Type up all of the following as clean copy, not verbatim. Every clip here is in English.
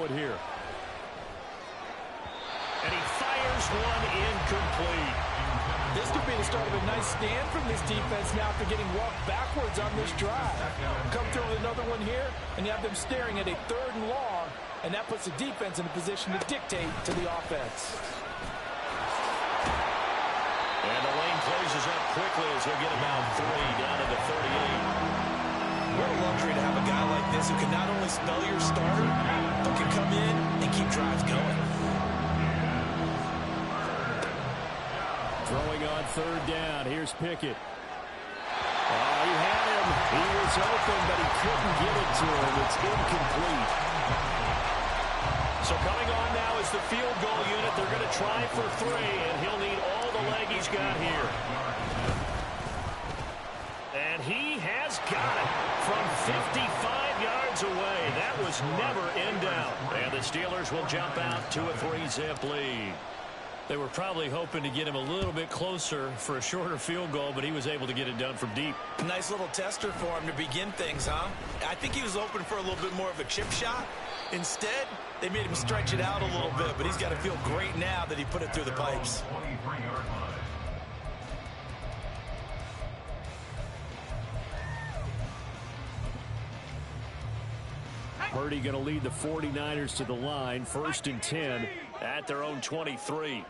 throw it here. And he fires one incomplete. This could be the start of a nice stand from this defense now after getting walked backwards on this drive. Come through with another one here, and you have them staring at a 3rd and long, and that puts the defense in a position to dictate to the offense. And the lane closes up quickly as he'll get about 3 down to the 38. What a luxury to have a guy like this who can not only spell your starter, but can come in and keep drives going. Throwing on 3rd down. Here's Pickett. Oh, he had him. He was open, but he couldn't get it to him. It's incomplete. So coming on now is the field goal unit. They're going to try for 3, and he'll need all the leg he's got here. And he has got it from 55 yards away. That was never in doubt. And the Steelers will jump out to a 3-zip lead. They were probably hoping to get him a little bit closer for a shorter field goal, but he was able to get it done from deep. Nice little tester for him to begin things, huh? I think he was hoping for a little bit more of a chip shot. Instead, they made him stretch it out a little bit, but he's got to feel great now that he put it through the pipes. Purdy going to lead the 49ers to the line, 1st and 10 at their own 23.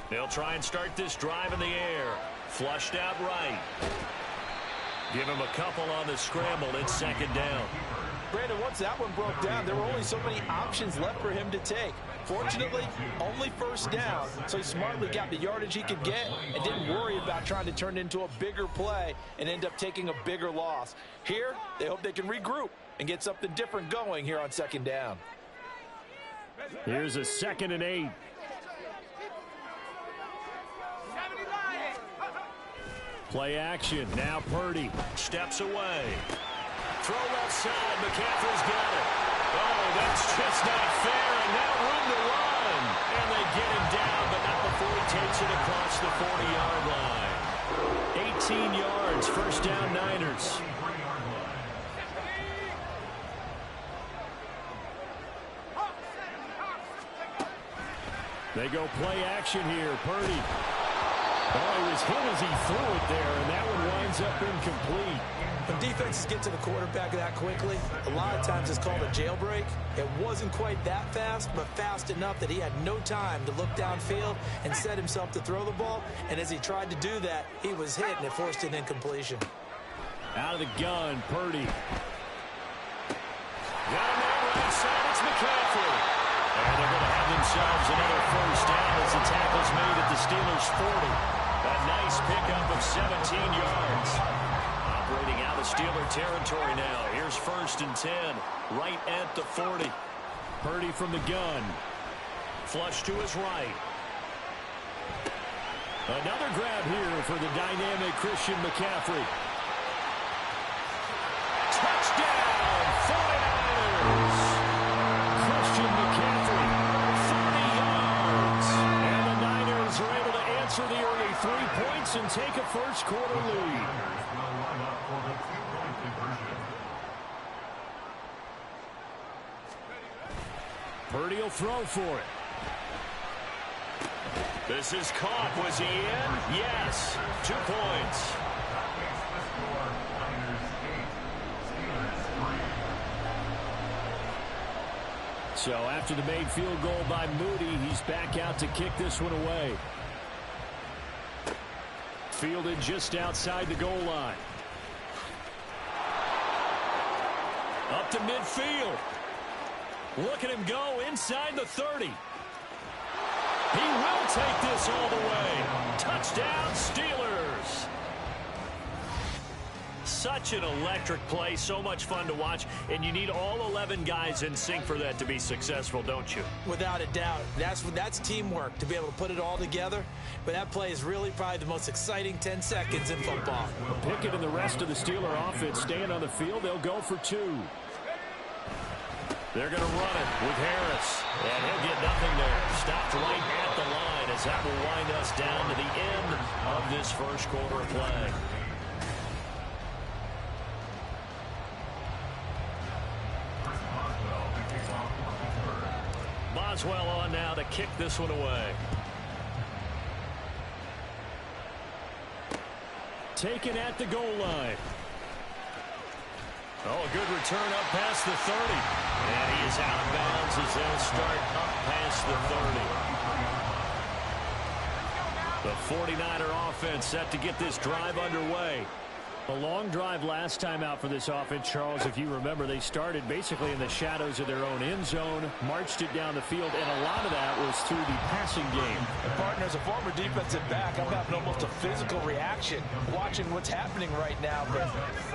They'll try and start this drive in the air. Flushed out right. Give him a couple on the scramble. It's 2nd down. Brandon, once that one broke down, there were only so many options left for him to take. Fortunately, only 1st down, so he smartly got the yardage he could get and didn't worry about trying to turn it into a bigger play and end up taking a bigger loss. Here, they hope they can regroup and get something different going here on 2nd down. Here's a 2nd and 8. Play action. Now Purdy steps away. Throw left side. McCaffrey's got it. Oh, that's just not fair. And now room to run. And they get him down, but not before he takes it across the 40-yard line. 18 yards. 1st down, Niners. They go play action here. Purdy. Oh, he was hit as he threw it there, and that one winds up incomplete. When defenses get to the quarterback that quickly, a lot of times it's called a jailbreak. It wasn't quite that fast, but fast enough that he had no time to look downfield and set himself to throw the ball. And as he tried to do that, he was hit, and it forced an incompletion. Out of the gun, Purdy. Got him there right side. It's McCaffrey. And they're going to have themselves another 1st down as the tackle's made at the Steelers' 40. A nice pickup of 17 yards. Operating out of Steeler territory now. Here's 1st and 10, right at the 40. Purdy from the gun. Flush to his right. Another grab here for the dynamic Christian McCaffrey. Touchdown, 49ers! Christian McCaffrey, 30 yards. And the Niners are able to answer the early 3 points and take a 1st quarter lead. Purdy will throw for it. This is caught. Was he in? Yes. 2 points. So after the made field goal by Moody, he's back out to kick this one away. Fielded just outside the goal line. Up to midfield. Look at him go inside the 30. He will take this all the way. Touchdown, Steelers. Such an electric play, so much fun to watch, and you need all 11 guys in sync for that to be successful, don't you? Without a doubt. That's teamwork, to be able to put it all together. But that play is really probably the most exciting 10 seconds in football. Pickett and the rest of the Steeler offense staying on the field. They'll go for 2. They're going to run it with Harris, and he'll get nothing there. Stopped right at the line as that will wind us down to the end of this 1st quarter of play. Boswell on now to kick this one away. Taken at the goal line. Oh, a good return up past the 30. And he is out of bounds as they'll start up past the 30. The 49er offense set to get this drive underway. A long drive last time out for this offense, Charles. If you remember, they started basically in the shadows of their own end zone, marched it down the field, and a lot of that was through the passing game. And partner, as a former defensive back, I'm having almost a physical reaction watching what's happening right now. But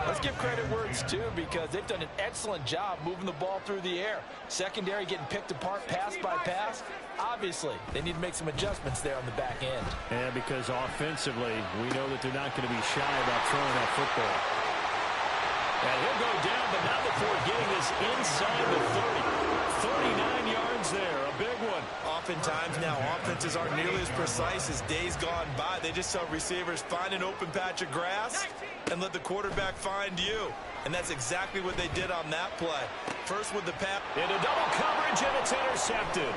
let's give credit where it's due, because they've done an excellent job moving the ball through the air. Secondary getting picked apart pass by pass. Obviously, they need to make some adjustments there on the back end. And because offensively, we know that they're not going to be shy about throwing that football. And he'll go down, but not before getting this inside the 30. 39 yards there, a big one. Oftentimes now, offenses aren't nearly as precise as days gone by. They just tell receivers, find an open patch of grass and let the quarterback find you. And that's exactly what they did on that play. First with the pass. Into double coverage, and it's intercepted.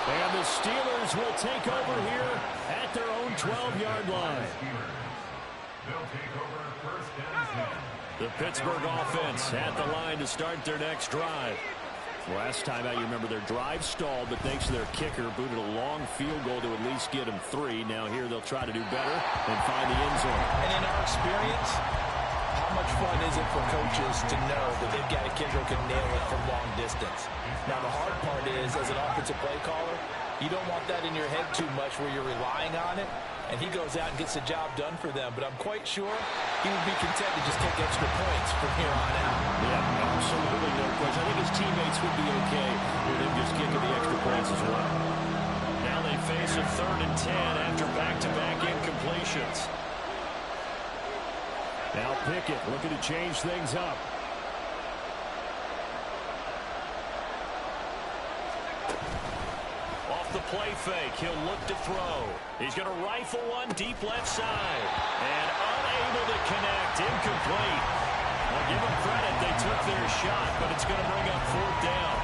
And the Steelers will take over here at their own 12-yard line. The Pittsburgh offense at the line to start their next drive. Last time out, you remember their drive stalled, but thanks to their kicker, booted a long field goal to at least get them 3. Now here they'll try to do better and find the end zone. And in our experience, how much fun is it for coaches to know that they've got a kicker who can nail it from long distance? Now, the hard part is, as an offensive play caller, you don't want that in your head too much where you're relying on it, and he goes out and gets the job done for them. But I'm quite sure he would be content to just take extra points from here on out. Yeah, absolutely no question. I think his teammates would be okay with him just kicking the extra points as well. Now they face a 3rd and 10 after back-to-back incompletions. Now Pickett looking to change things up. Off the play fake, he'll look to throw. He's going to rifle one deep left side. And unable to connect, incomplete. I'll give them credit, they took their shot, but it's going to bring up 4th down.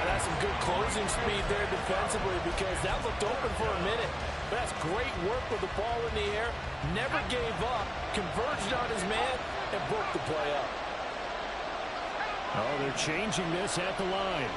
That's some good closing speed there defensively, because that looked open for a minute. But that's great work with the ball in the air. Never gave up, converged on his man, and broke the play up. Oh, they're changing this at the line.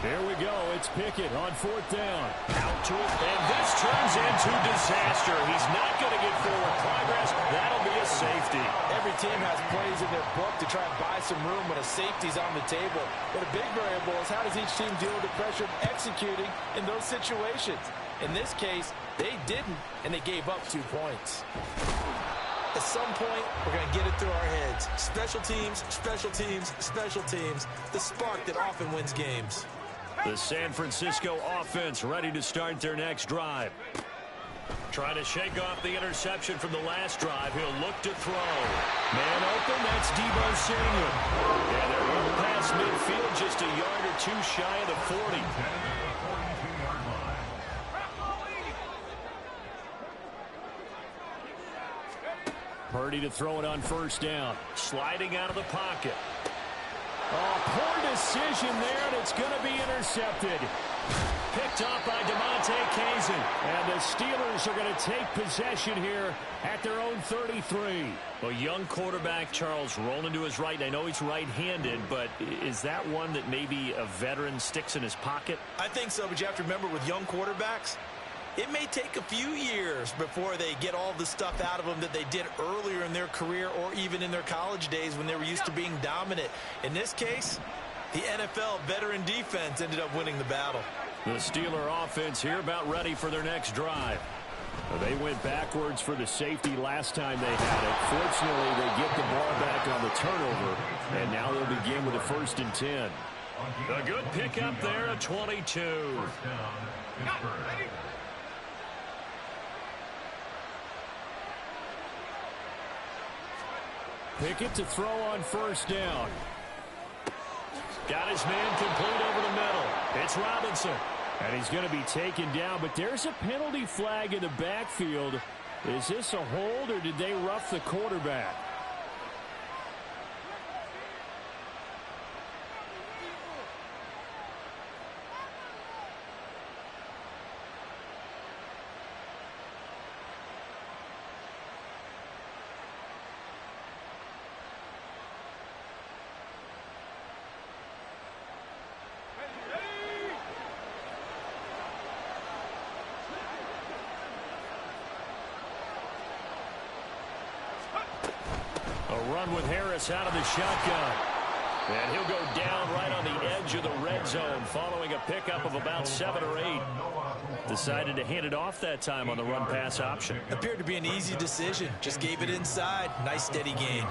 There we go. It's Pickett on 4th down. Out to it, and this turns into disaster. He's not going to get forward progress. That'll be a safety. Every team has plays in their book to try and buy some room when a safety's on the table. But a big variable is how does each team deal with the pressure of executing in those situations. In this case, they didn't, and they gave up 2 points. At some point, we're going to get it through our heads. Special teams, special teams, special teams. The spark that often wins games. The San Francisco offense ready to start their next drive. Trying to shake off the interception from the last drive. He'll look to throw. Man open, that's Deebo Samuel. And they're well past midfield, just a yard or 2 shy of the 40. Purdy to throw it on 1st down. Sliding out of the pocket. Oh, poor decision there, and it's going to be intercepted. Picked off by DeMonte Kazin. And the Steelers are going to take possession here at their own 33. A young quarterback, Charles, rolling to his right. I know he's right-handed, but is that one that maybe a veteran sticks in his pocket? I think so, but you have to remember with young quarterbacks, it may take a few years before they get all the stuff out of them that they did earlier in their career or even in their college days when they were used to being dominant. In this case, the NFL veteran defense ended up winning the battle. The Steeler offense here about ready for their next drive. They went backwards for the safety last time they had it. Fortunately, they get the ball back on the turnover, and now they'll begin with a 1st and 10. A good pickup there at 22. Pickett to throw on 1st down. Got his man complete over the middle. It's Robinson. And he's going to be taken down, but there's a penalty flag in the backfield. Is this a hold, or did they rough the quarterback? run with Harris out of the shotgun. And he'll go down right on the edge of the red zone following a pickup of about 7 or 8. Decided to hand it off that time on the run-pass option. Appeared to be an easy decision. Just gave it inside. Nice steady gain.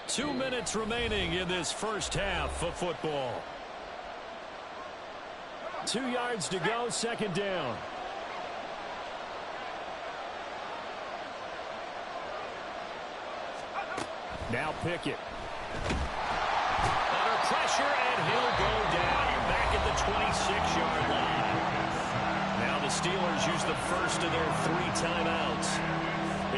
Two minutes remaining in this first half of football. 2 yards to go, second down. Now Pickett. Under pressure, and he'll go down back at the 26-yard line. Now the Steelers use the first of their 3 timeouts.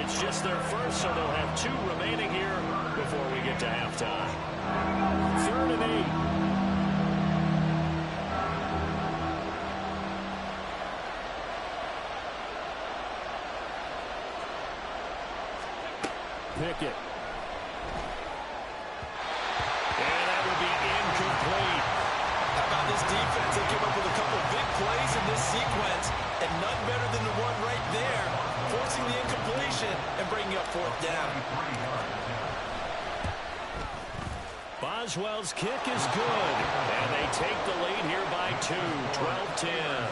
It's just their first, so they'll have 2 remaining here before we get to halftime. 3rd and 8. Pickett. And that would be incomplete. How about this defense? They came up with a couple big plays in this sequence, and none better than the one right there, forcing the incompletion and bringing up 4th down. Boswell's kick is good, and they take the lead here by 2, 12-10.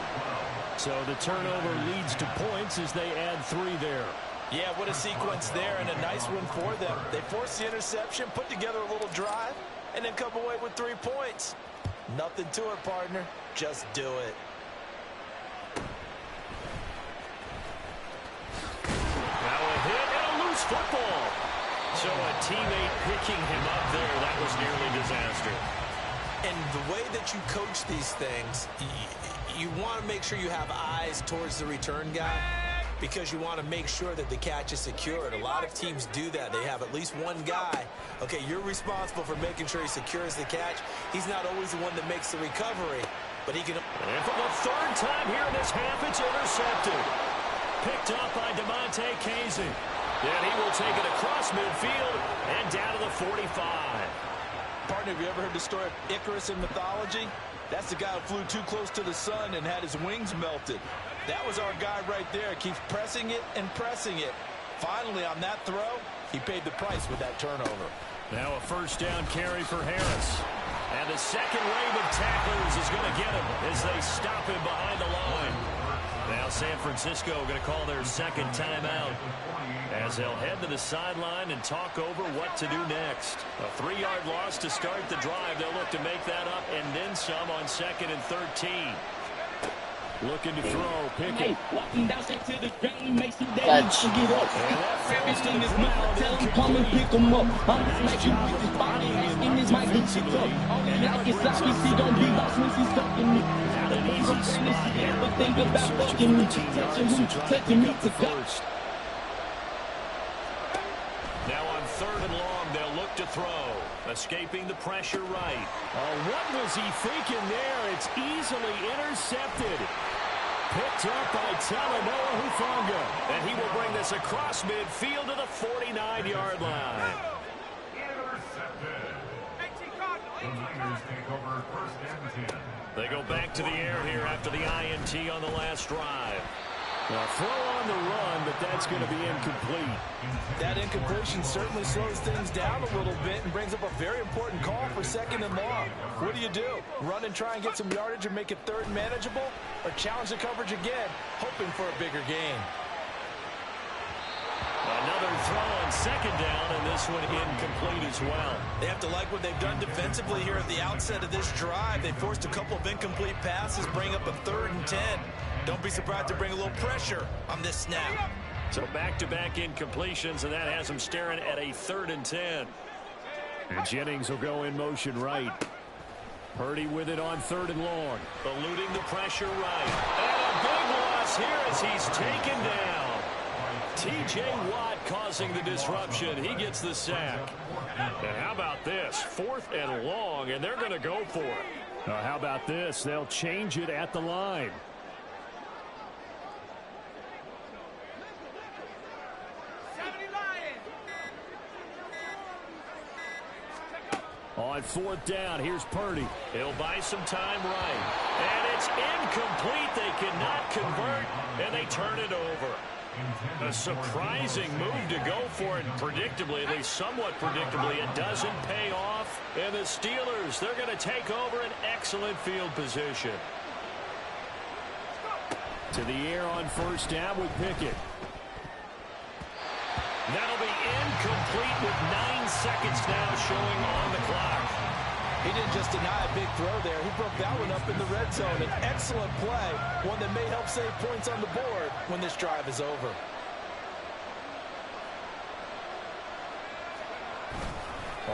So the turnover leads to points as they add 3 there. Yeah, what a sequence there, and a nice one for them. They forced the interception, put together a little drive, and then come away with 3 points. Nothing to it, partner. Just do it. Now a hit and a loose football. So a teammate picking him up there, that was nearly disaster. And the way that you coach these things, you want to make sure you have eyes towards the return guy, because you want to make sure that the catch is secured. A lot of teams do that. They have at least one guy. Okay, you're responsible for making sure he secures the catch. He's not always the one that makes the recovery, but he can... And for the 3rd time here in this half, it's intercepted. Picked up by DeMonte Casey. And he will take it across midfield and down to the 45. Partner, have you ever heard the story of Icarus in mythology? That's the guy who flew too close to the sun and had his wings melted. That was our guy right there. Keeps pressing it and pressing it. Finally, on that throw, he paid the price with that turnover. Now a 1st down carry for Harris. And the second wave of tacklers is going to get him as they stop him behind the line. Now San Francisco going to call their 2nd timeout as they'll head to the sideline and talk over what to do next. A 3-yard loss to start the drive. They'll look to make that up and then some on 2nd and 13. Looking to throw. Pickett. Walking down to the drain, make sure that he can get up. Everything is mine. Tell him come and pick him up. I'm just like you with his body in his mic. It's up. Like it's like he don't be lost when he's fucking me. Ever think about fucking me? Touching me to God. Now on 3rd and long, they'll look to throw. Escaping the pressure right. Oh, what was he thinking there? It's easily intercepted. Picked up by Talanoa Hufanga. And he will bring this across midfield to the 49-yard line. They go back to the air here after the INT on the last drive. Well, throw on the run, but that's going to be incomplete. That incompletion certainly slows things down a little bit and brings up a very important call for 2nd and long. What do? Run and try and get some yardage and make it 3rd and manageable? Or challenge the coverage again, hoping for a bigger gain? Another throw on 2nd down, and this one incomplete as well. They have to like what they've done defensively here at the outset of this drive. They forced a couple of incomplete passes, bring up a 3rd and 10. Don't be surprised to bring a little pressure on this snap. So back-to-back incompletions, and that has them staring at a 3rd and 10. And Jennings will go in motion right. Purdy with it on 3rd and long. Eluding the pressure right. And a big loss here as he's taken down. T.J. Watt causing the disruption. He gets the sack. And how about this? 4th and long, and they're going to go for it. How about this? They'll change it at the line. On On fourth down, here's Purdy. He'll buy some time right. And it's incomplete. They cannot convert, and they turn it over. A surprising move to go for it, predictably, at least somewhat predictably. It doesn't pay off. And the Steelers, they're going to take over an excellent field position. To the air on first down with Pickett. That'll be incomplete with 9 seconds now showing on the clock. He didn't just deny a big throw there. He broke that one up in the red zone. An excellent play, one that may help save points on the board when this drive is over.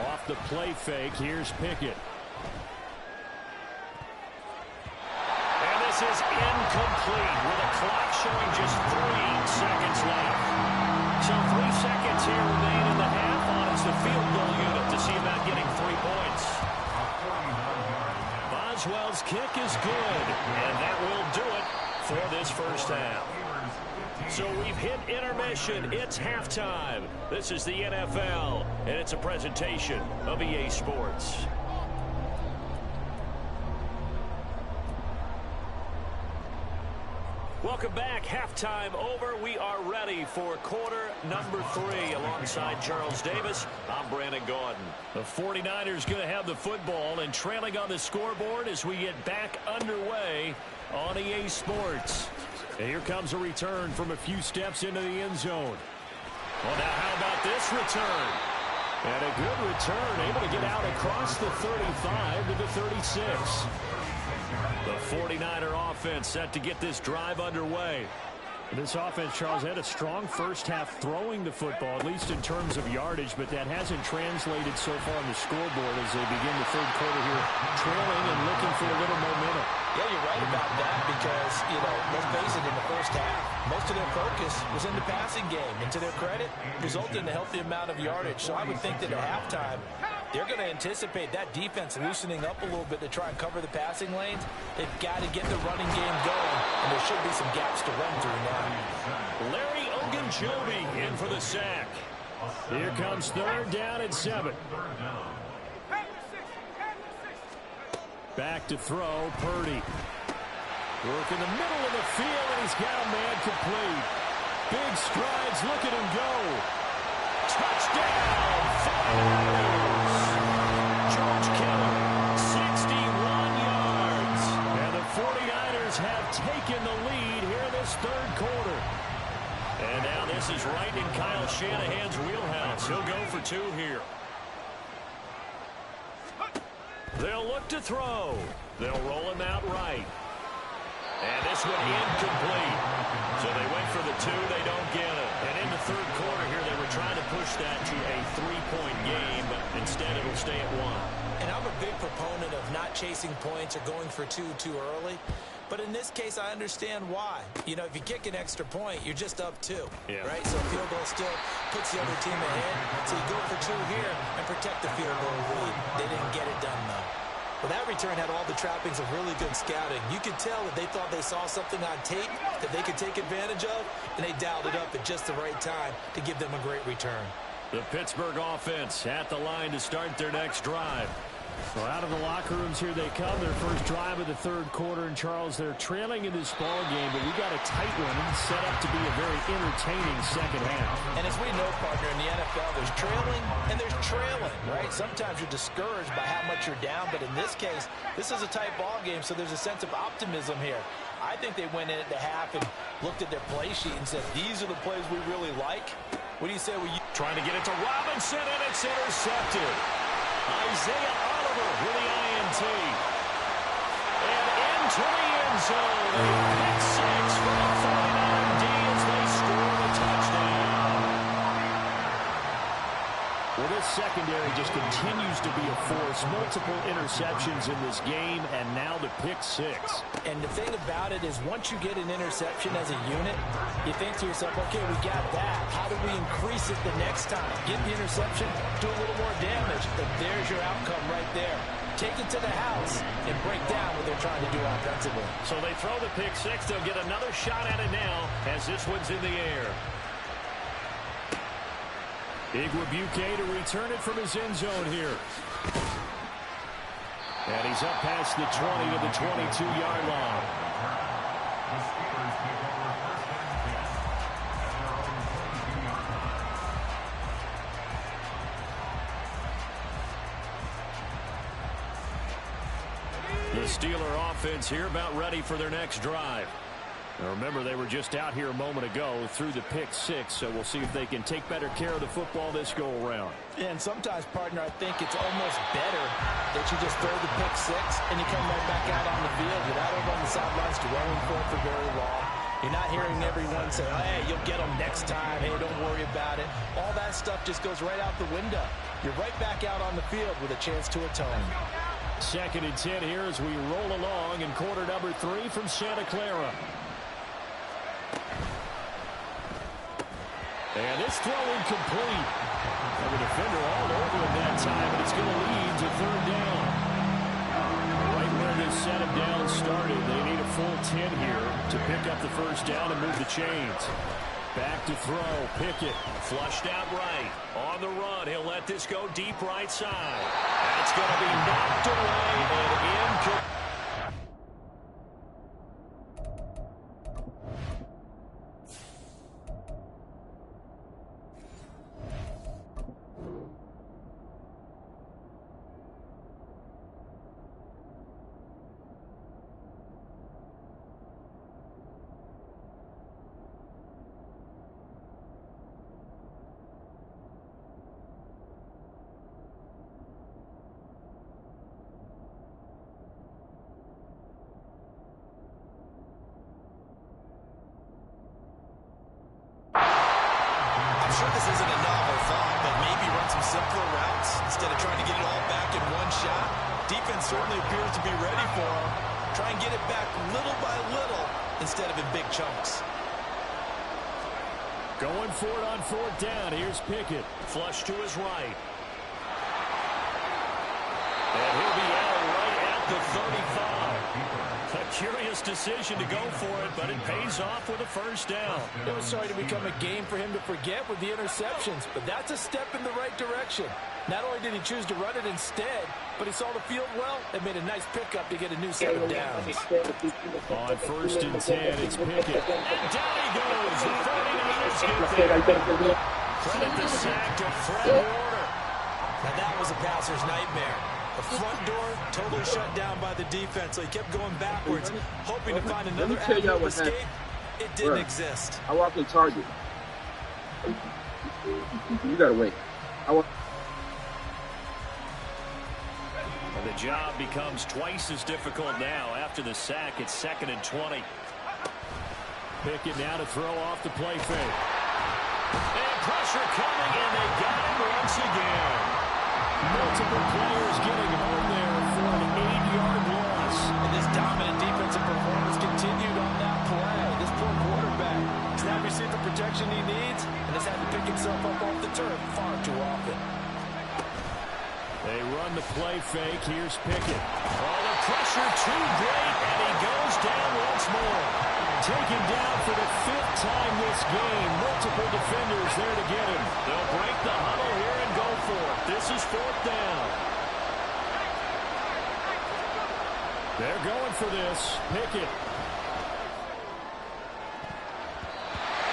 Off the play fake, here's Pickett. And this is incomplete with a clock showing just 3 seconds left. So 3 seconds here remain in the half on it's the field goal unit to see about getting 3 points. Boswell's kick is good, and that will do it for this first half. So we've hit intermission. It's halftime. This is the NFL, and it's a presentation of EA Sports. Welcome back. Halftime over. We are ready for quarter number 3. Alongside Charles Davis, I'm Brandon Gaudin. The 49ers going to have the football and trailing on the scoreboard as we get back underway on EA Sports. And here comes a return from a few steps into the end zone. Well, now how about this return? And a good return, able to get out across the 35 to the 36. The 49er offense set to get this drive underway. This offense, Charles, had a strong first half throwing the football, at least in terms of yardage, but that hasn't translated so far on the scoreboard as they begin the third quarter here, trailing and looking for a little momentum. Yeah, you're right about that because, let's face it, in the first half, most of their focus was in the passing game. And to their credit, resulted in a healthy amount of yardage. So I would think that at halftime, they're going to anticipate that defense loosening up a little bit to try and cover the passing lanes. They've got to get the running game going, and there should be some gaps to run through now. Larry Ogunjobi in for the sack. Here comes third down and 7. Back to throw, Purdy. Work in the middle of the field, and he's got a man complete. Big strides, look at him go. Touchdown, 49ers. George Kittle, 61 yards. And the 49ers have taken the lead here in this third quarter. And now this is right in Kyle Shanahan's wheelhouse. He'll go for 2 here. They'll look to throw. They'll roll him out right. And this one incomplete. So they wait for the 2. They don't get it. And in the third quarter here, they were trying to push that to a 3-point game, but instead it'll stay at 1. And I'm a big proponent of not chasing points or going for 2 too early. But in this case, I understand why. If you kick an extra point, you're just up 2, right? So a field goal still puts the other team ahead. So you go for 2 here and protect the field goal lead. They didn't get it done, though. Well, that return had all the trappings of really good scouting. You could tell that they thought they saw something on tape that they could take advantage of, and they dialed it up at just the right time to give them a great return. The Pittsburgh offense at the line to start their next drive. Well, out of the locker rooms here they come, their first drive of the third quarter. And, Charles, they're trailing in this ball game, but we got a tight one and set up to be a very entertaining second half. And as we know, partner, in the NFL, there's trailing and there's trailing, right? Sometimes you're discouraged by how much you're down, but in this case, this is a tight ball game, so there's a sense of optimism here. I think they went in at the half and looked at their play sheet and said, these are the plays we really like. What do you say? Trying to get it to Robinson, and it's intercepted. Isaiah Oliver with the INT. And into the end zone. A pick 6 for the 49er D as they score the touchdown. Well, this secondary just continues to be a force. Multiple interceptions in this game, and now the pick 6. And the thing about it is once you get an interception as a unit, you think to yourself, okay, we got that. How do we increase it the next time? Get the interception, do a little more damage. But there's your outcome right there. Take it to the house and break down what they're trying to do offensively. So they throw the pick 6. They'll get another shot at it now as this one's in the air. Igwebuike to return it from his end zone here. And he's up past the 20 to the 22-yard line. The Steeler offense here about ready for their next drive. Now remember, they were just out here a moment ago through the pick six, so we'll see if they can take better care of the football this go-around. And sometimes, partner, I think it's almost better that you just throw the pick six and you come right back out on the field. You're not over on the sidelines dwelling for very long. You're not hearing everyone say, oh, hey, you'll get them next time. Hey, don't worry about it. All that stuff just goes right out the window. You're right back out on the field with a chance to atone. 2nd and 10 here as we roll along in quarter number 3 from Santa Clara. And this throw incomplete. And the defender all over him that time, and it's going to lead to 3rd down. Right where this set him down started, they need a full 10 here to pick up the 1st down and move the chains. Back to throw, Pickett. Flushed out right. On the run, he'll let this go deep right side. That's going to be knocked away and incomplete. This isn't a novel thought, but maybe run some simpler routes instead of trying to get it all back in one shot. Defense certainly appears to be ready for him. Try and get it back little by little instead of in big chunks. Going for it on 4th down. Here's Pickett. Flush to his right. And he'll be out right at the 35. A curious decision to go for it, but it pays off with a 1st down. It was starting to become a game for him to forget with the interceptions, but that's a step in the right direction. Not only did he choose to run it instead, but he saw the field well and made a nice pickup to get a new set of downs. On 1st and 10, it's Pickett. And down he goes. The 49ers get there. Credit the sack to Fred Warner. Now that was a passer's nightmare. The front door totally shut down by the defense, so he kept going backwards, hoping to find another avenue of escape. It didn't exist. I walked in Target. You gotta wait. And the job becomes twice as difficult now after the sack. It's 2nd and 20. Pickett now to throw off the play fake. And pressure coming, and they got him once again. Multiple players getting home there for an 8-yard loss. And this dominant defensive performance continued on that play. This poor quarterback has not received the protection he needs and has had to pick himself up off the turf far too often. They run the play fake. Here's Pickett. Oh, the pressure too great, and he goes down once more. Taken down for the 5th time this game. Multiple defenders there to get him. They'll break the huddle here and go for it. This is 4th down. They're going for this. Pickett.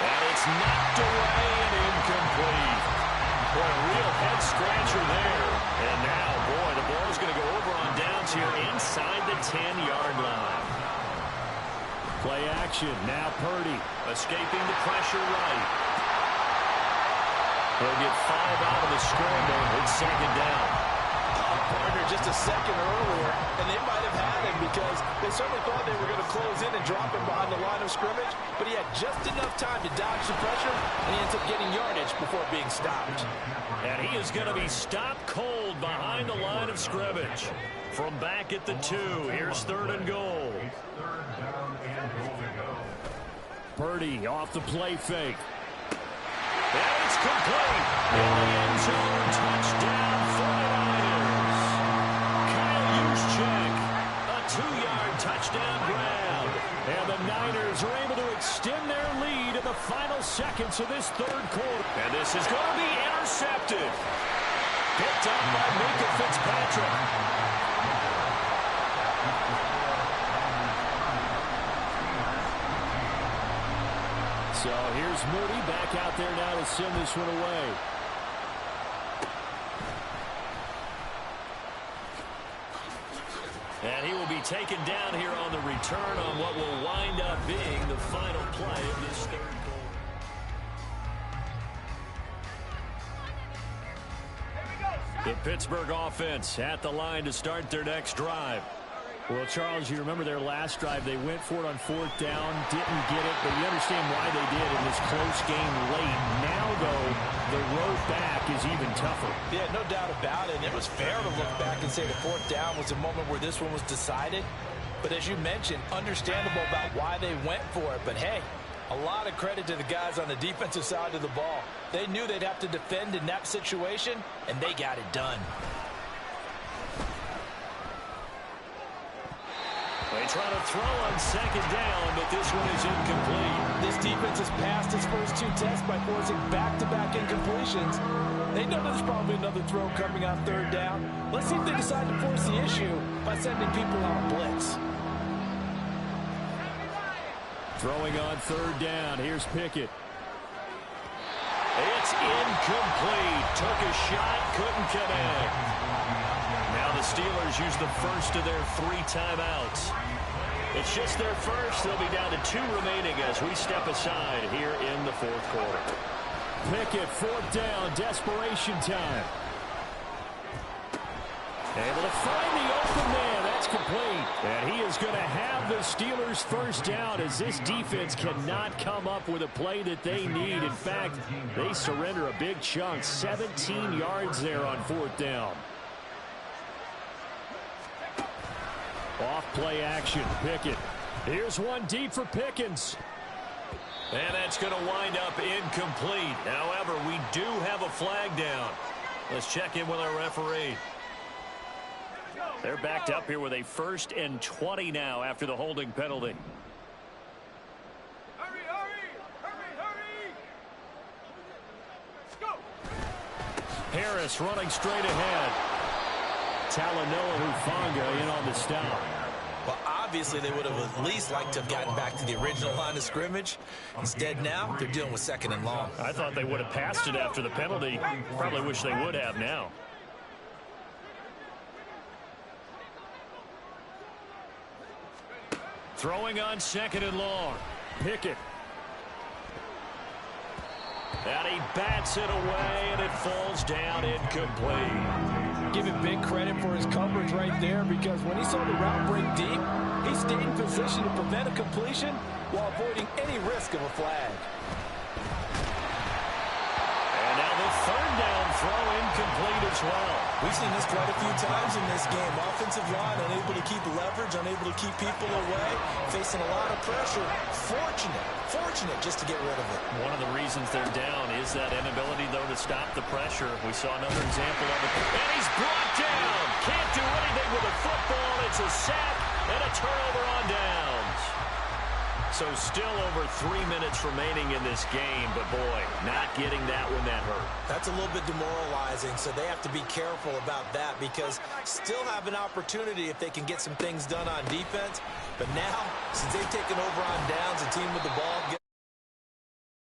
And it's knocked away and incomplete. Boy, a real head-scratcher there. And now, boy, the ball's going to go over on downs here inside the 10-yard line. Play action. Now Purdy. Escaping the pressure right. He'll get 5 out of the scramble. It's 2nd down. Partner just a second earlier, and they might have had him because they certainly thought they were going to close in and drop him behind the line of scrimmage, but he had just enough time to dodge the pressure, and he ends up getting yardage before being stopped. And he is going to be stopped cold behind the line of scrimmage. From back at the 2, here's 3rd and goal. Purdy off the play fake. And it's complete. In the end zone, touchdown 49ers. Kyle Juszczyk, a 2-yard touchdown grab. And the Niners are able to extend their lead in the final seconds of this 3rd quarter. And this is going to be intercepted. Picked up by Minkah Fitzpatrick. So here's Moody back out there now to send this one away. And he will be taken down here on the return on what will wind up being the final play of this third quarter. The Pittsburgh offense at the line to start their next drive. Well, Charles, you remember their last drive. They went for it on fourth down, didn't get it, but you understand why they did in this close game late. Now, though, the road back is even tougher. Yeah, no doubt about it. And it was fair to look back and say the fourth down was a moment where this one was decided. But as you mentioned, understandable about why they went for it. But, hey, a lot of credit to the guys on the defensive side of the ball. They knew they'd have to defend in that situation, and they got it done. They try to throw on second down, but this one is incomplete. This defense has passed its first two tests by forcing back-to-back incompletions. They know there's probably another throw coming on third down. Let's see if they decide to force the issue by sending people on a blitz. Throwing on third down. Here's Pickett. It's incomplete. Took a shot, couldn't connect. Now the Steelers use the first of their 3 timeouts. It's just their first. They'll be down to 2 remaining as we step aside here in the fourth quarter. Pickett, fourth down, desperation time. Able to find the open man. That's complete. And he is going to have the Steelers first down as this defense cannot come up with a play that they need. In fact, they surrender a big chunk. 17 yards there on fourth down. Off play action. Pickett. Here's one deep for Pickens. And that's going to wind up incomplete. However, we do have a flag down. Let's check in with our referee. They're backed up here with a 1st and 20 now after the holding penalty. Hurry, hurry, hurry, hurry. Let's go. Harris running straight ahead. Talanoa Hufanga in on the stop. Well, obviously they would have at least liked to have gotten back to the original line of scrimmage. Instead now, they're dealing with 2nd and long. I thought they would have passed it after the penalty. Probably wish they would have now. Throwing on 2nd and long. Pickett. And he bats it away, and it falls down incomplete. Give him big credit for his coverage right there, because when he saw the route break deep, he stayed in position to prevent a completion while avoiding any risk of a flag. And now the 3rd down throw incomplete as well. We've seen this quite a few times in this game. Offensive line unable to keep leverage, unable to keep people away, facing a lot of pressure. Fortunate just to get rid of it. One of the reasons they're down is that inability, though, to stop the pressure. We saw another example of it. And he's brought down. Can't do anything with a football. It's a sack and a turnover on downs. So still over 3 minutes remaining in this game, but boy, not getting that when that hurt. That's a little bit demoralizing, so they have to be careful about that, because still have an opportunity if they can get some things done on defense. But now, since they've taken over on downs, the team with the ball